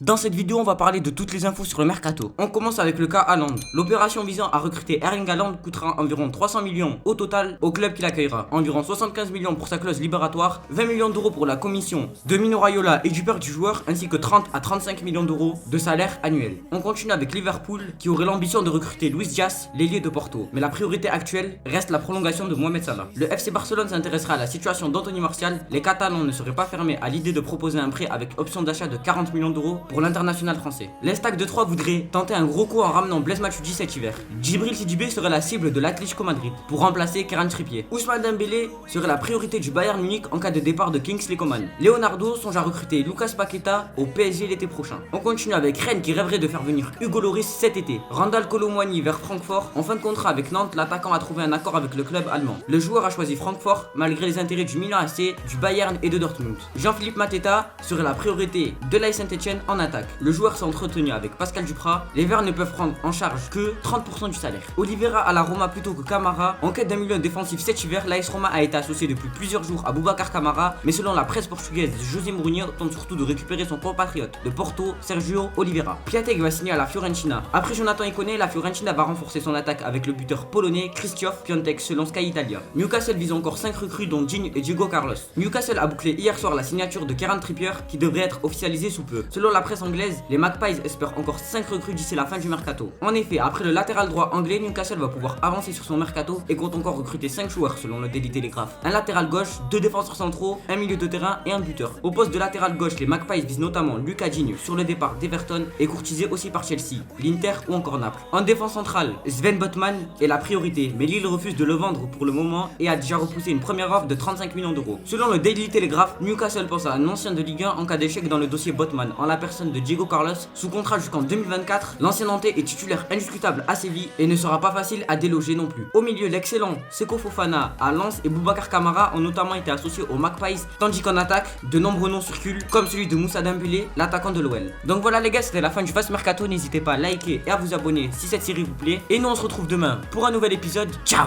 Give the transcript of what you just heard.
Dans cette vidéo, on va parler de toutes les infos sur le mercato. On commence avec le cas Haaland. L'opération visant à recruter Erling Haaland coûtera environ 300 millions au total au club qui l'accueillera. Environ 75 millions pour sa clause libératoire, 20 millions d'euros pour la commission de Mino Raiola et du père du joueur, ainsi que 30 à 35 millions d'euros de salaire annuel. On continue avec Liverpool qui aurait l'ambition de recruter Luis Diaz, l'ailier de Porto. Mais la priorité actuelle reste la prolongation de Mohamed Salah. Le FC Barcelone s'intéressera à la situation d'Anthony Martial. Les Catalans ne seraient pas fermés à l'idée de proposer un prêt avec option d'achat de 40 millions d'euros pour l'international français. L'Estac de Troyes voudrait tenter un gros coup en ramenant Blaise Matuidi cet hiver. Djibril Sidibé serait la cible de l'Atlético Madrid pour remplacer Kieran Trippier. Ousmane Dembélé serait la priorité du Bayern Munich en cas de départ de Kingsley Coman. Leonardo songe à recruter Lucas Paqueta au PSG l'été prochain. On continue avec Rennes qui rêverait de faire venir Hugo Lloris cet été. Randal Kolo Muani vers Francfort. En fin de contrat avec Nantes, l'attaquant a trouvé un accord avec le club allemand. Le joueur a choisi Francfort malgré les intérêts du Milan AC, du Bayern et de Dortmund. Jean-Philippe Mateta serait la priorité de l'AS Saint-Etienne en attaque. Le joueur s'est entretenu avec Pascal Duprat. Les Verts ne peuvent prendre en charge que 30% du salaire. Oliveira à la Roma plutôt que Camara. En quête d'un milieu défensif cet hiver, l'AS Roma a été associé depuis plusieurs jours à Boubacar Camara, mais selon la presse portugaise, José Mourinho tente surtout de récupérer son compatriote de Porto, Sergio Oliveira. Piatek va signer à la Fiorentina. Après Jonathan Ikoné, la Fiorentina va renforcer son attaque avec le buteur polonais Krzysztof Piątek selon Sky Italia. Newcastle vise encore 5 recrues dont Digne et Diego Carlos. Newcastle a bouclé hier soir la signature de Kieran Trippier qui devrait être officialisée sous peu. Selon la presse anglaise, les Magpies espèrent encore 5 recrues d'ici la fin du mercato. En effet, après le latéral droit anglais, Newcastle va pouvoir avancer sur son mercato et compte encore recruter 5 joueurs selon le Daily Telegraph. Un latéral gauche, 2 défenseurs centraux, un milieu de terrain et un buteur. Au poste de latéral gauche, les Magpies visent notamment Lucas Digne sur le départ d'Everton et courtisé aussi par Chelsea, l'Inter ou encore Naples. En défense centrale, Sven Botman est la priorité, mais Lille refuse de le vendre pour le moment et a déjà repoussé une première offre de 35 millions d'euros. Selon le Daily Telegraph, Newcastle pense à un ancien de Ligue 1 en cas d'échec dans le dossier Botman, en la personne de Diego Carlos, sous contrat jusqu'en 2024. L'ancien Nantais est titulaire indiscutable à Séville et ne sera pas facile à déloger non plus. Au milieu, l'excellent Seko Fofana à Lens et Boubacar Kamara ont notamment été associés aux Magpies, tandis qu'en attaque, de nombreux noms circulent, comme celui de Moussa Dembélé, l'attaquant de l'OL. Donc voilà les gars, c'était la fin du Fast Mercato, n'hésitez pas à liker et à vous abonner si cette série vous plaît. Et nous on se retrouve demain pour un nouvel épisode. Ciao.